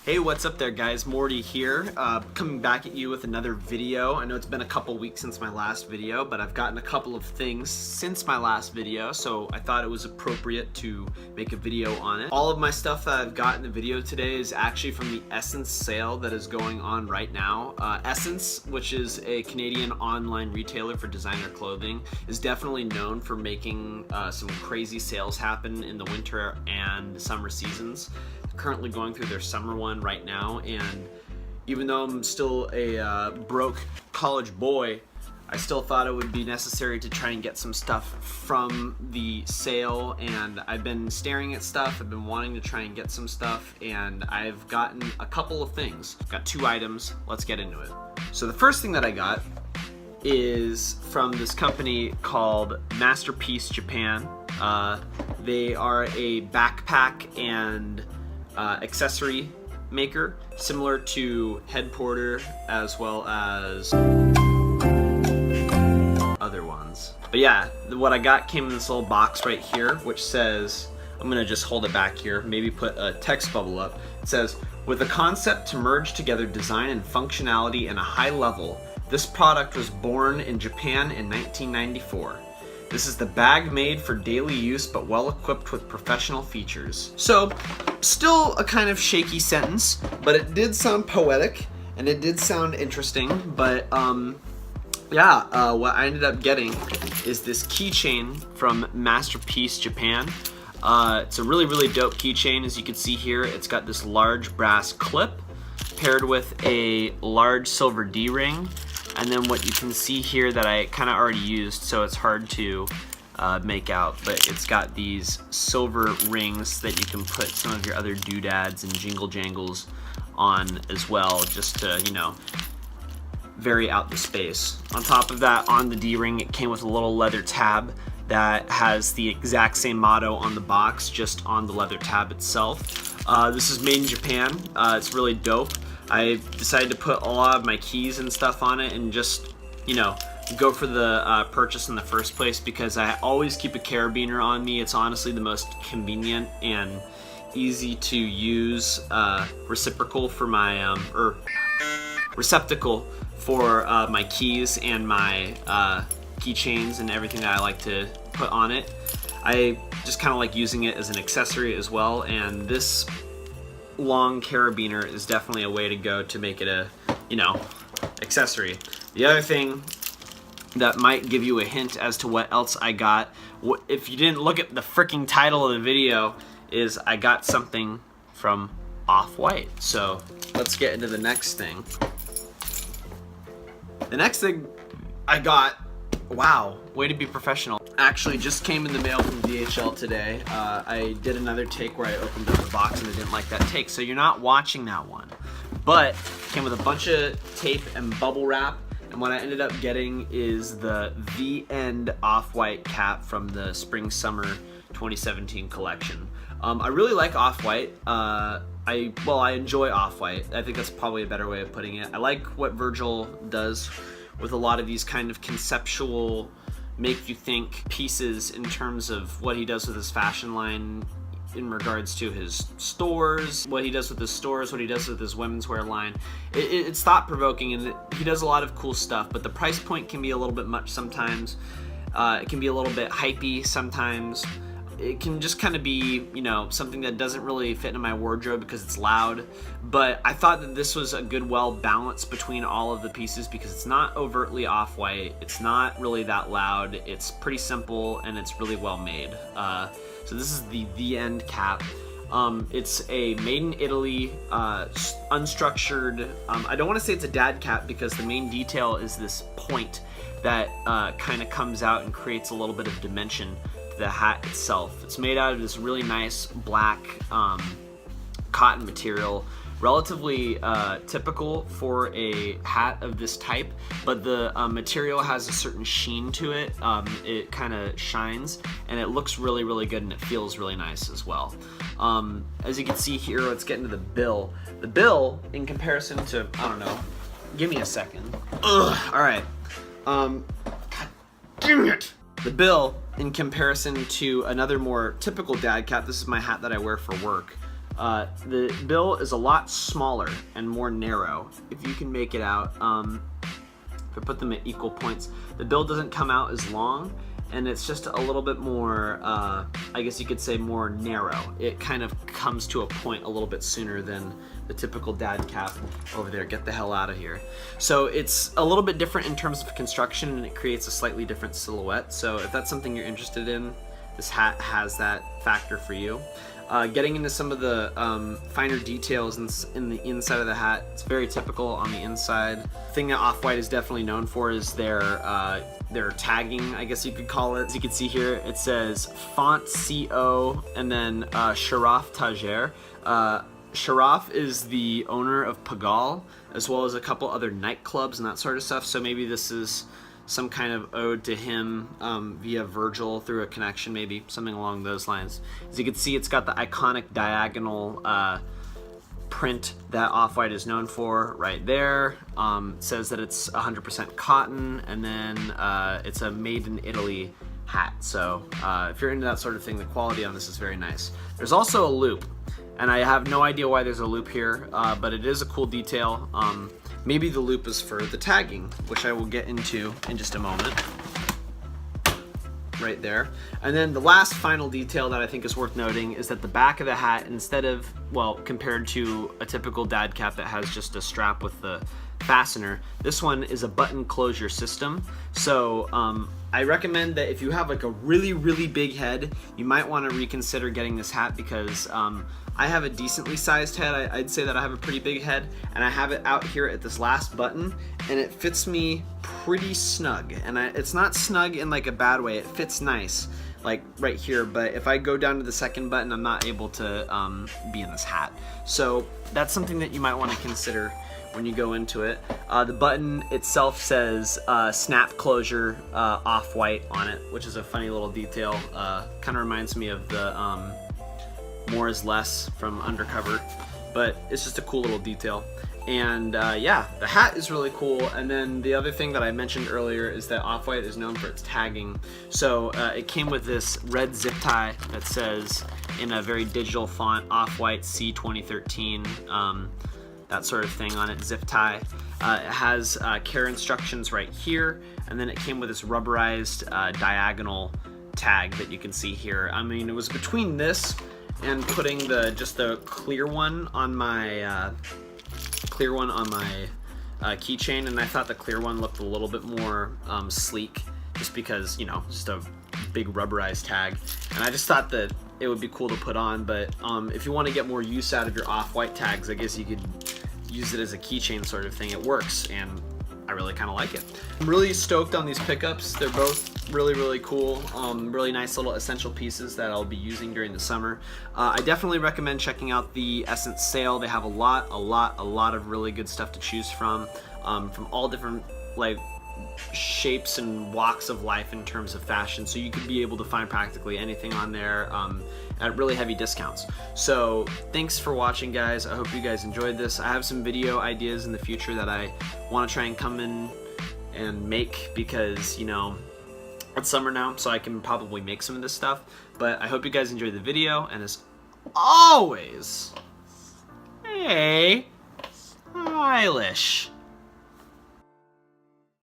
Hey, what's up there guys? Morty here, coming back at you with another video. I know it's been a couple weeks since my last video, but I've gotten a couple of things since my last video, so I thought it was appropriate to make a video on it. All of my stuff that I've got in the video today is actually from the SSENSE sale that is going on right now. SSENSE, which is a Canadian online retailer for designer clothing, is definitely known for making some crazy sales happen in the winter and summer seasons. Currently going through their summer one right now, and even though I'm still a broke college boy, I still thought it would be necessary to try and get some stuff from the sale. And I've been staring at stuff, I've been wanting to try and get some stuff, and I've gotten a couple of things. I've got 2 items, let's get into it. So the first thing that I got is from this company called Masterpiece Japan. They are a backpack and accessory maker, similar to Head Porter as well as other ones. But yeah, what I got came in this little box right here, which says, I'm gonna just hold it back here, maybe put a text bubble up. It says, with a concept to merge together design and functionality in a high level, this product was born in Japan in 1994. This is the bag made for daily use, but well equipped with professional features. So, still a kind of shaky sentence, but it did sound poetic, and it did sound interesting, but yeah, what I ended up getting is this keychain from Masterpiece Japan. It's a really, really dope keychain. As you can see here, it's got this large brass clip paired with a large silver D-ring. And then what you can see here that I kind of already used, so it's hard to make out, but it's got these silver rings that you can put some of your other doodads and jingle jangles on as well, just to, you know, vary out the space. On top of that, on the D-ring, it came with a little leather tab that has the exact same motto on the box, just on the leather tab itself. This is made in Japan. It's really dope. I decided to put a lot of my keys and stuff on it and just, you know, go for the purchase in the first place, because I always keep a carabiner on me. It's honestly the most convenient and easy to use reciprocal for my, receptacle for my keys and my keychains and everything that I like to put on it. I just kind of like using it as an accessory as well, and this long carabiner is definitely a way to go to make it a, you know, accessory. The other thing that might give you a hint as to what else I got, if you didn't look at the freaking title of the video, is I got something from Off-White. So let's get into the next thing. The next thing I got, wow, way to be professional, actually just came in the mail from DHL today. I did another take where I opened up the box and I didn't like that take, so you're not watching that one. But it came with a bunch of tape and bubble wrap, and what I ended up getting is the V-End Off-White cap from the Spring-Summer 2017 collection. I really like Off-White. I enjoy Off-White. I think that's probably a better way of putting it. I like what Virgil does with a lot of these kind of conceptual, make you think pieces in terms of what he does with his fashion line in regards to his stores, what he does with his stores, what he does with his women's wear line. It's thought-provoking, and he does a lot of cool stuff, but the price point can be a little bit much sometimes. It can be a little bit hypey sometimes. It can just kind of be, you know, something that doesn't really fit in my wardrobe because it's loud. But I thought that this was a good, well balance between all of the pieces, because it's not overtly Off-White, it's not really that loud, it's pretty simple, and it's really well made. So this is the V-End cap. It's a made in Italy, unstructured, I don't want to say it's a dad cap, because the main detail is this point that kind of comes out and creates a little bit of dimension to the hat itself. It's made out of this really nice black cotton material, relatively typical for a hat of this type, but the material has a certain sheen to it. It kind of shines, and it looks really, really good, and it feels really nice as well. As you can see here, let's get into the bill. The bill, in comparison to, I don't know, give me a second. Ugh, all right. God dang it. The bill, in comparison to another more typical dad cap. This is my hat that I wear for work. The bill is a lot smaller and more narrow, if you can make it out. If I put them at equal points, the bill doesn't come out as long, and it's just a little bit more, I guess you could say, more narrow. It kind of comes to a point a little bit sooner than the typical dad cap over there. Get the hell out of here. So it's a little bit different in terms of construction, and it creates a slightly different silhouette. So if that's something you're interested in, this hat has that factor for you. Getting into some of the finer details in the inside of the hat, it's very typical on the inside. The thing that Off-White is definitely known for is their tagging, I guess you could call it. As you can see here, it says Font CO and then Sharaf Tajer. Sharaf is the owner of Pagal, as well as a couple other nightclubs and that sort of stuff. So maybe this is some kind of ode to him via Virgil through a connection, maybe something along those lines. As you can see, it's got the iconic diagonal print that Off-White is known for right there. It says that it's 100% cotton, and then it's a made in Italy hat. So if you're into that sort of thing, the quality on this is very nice. There's also a loop, and I have no idea why there's a loop here, but it is a cool detail. Maybe the loop is for the tagging, which I will get into in just a moment. Right there. And then the last final detail that I think is worth noting is that the back of the hat, instead of, well, compared to a typical dad cap that has just a strap with the fastener, this one is a button closure system. So I recommend that if you have like a really big head, you might want to reconsider getting this hat, because I have a decently sized head. I'd say that I have a pretty big head, and I have it out here at this last button, and it fits me pretty snug. And it's not snug in like a bad way, it fits nice, like right here, but if I go down to the second button, I'm not able to be in this hat. So that's something that you might want to consider when you go into it. The button itself says snap closure Off-White on it, which is a funny little detail. Kind of reminds me of the More is Less from Undercover, but it's just a cool little detail. And yeah, the hat is really cool. And then the other thing that I mentioned earlier is that Off-White is known for its tagging. So it came with this red zip tie that says in a very digital font, Off-White C 2013, that sort of thing on it, zip tie. It has care instructions right here, and then it came with this rubberized diagonal tag that you can see here. I mean, it was between this and putting just the clear one on my keychain, and I thought the clear one looked a little bit more sleek, just because, you know, just a big rubberized tag, and I just thought that it would be cool to put on. But if you want to get more use out of your Off-White tags, I guess you could use it as a keychain sort of thing. It works, and I really kind of like it. I'm really stoked on these pickups. They're both really cool, really nice little essential pieces that I'll be using during the summer. I definitely recommend checking out the SSENSE sale. They have a lot of really good stuff to choose from all different like shapes and walks of life in terms of fashion, so you could be able to find practically anything on there at really heavy discounts. So thanks for watching, guys. I hope you guys enjoyed this. I have some video ideas in the future that I want to try and come in and make, because, you know, it's summer now, so I can probably make some of this stuff. But I hope you guys enjoyed the video, and as always, stay stylish.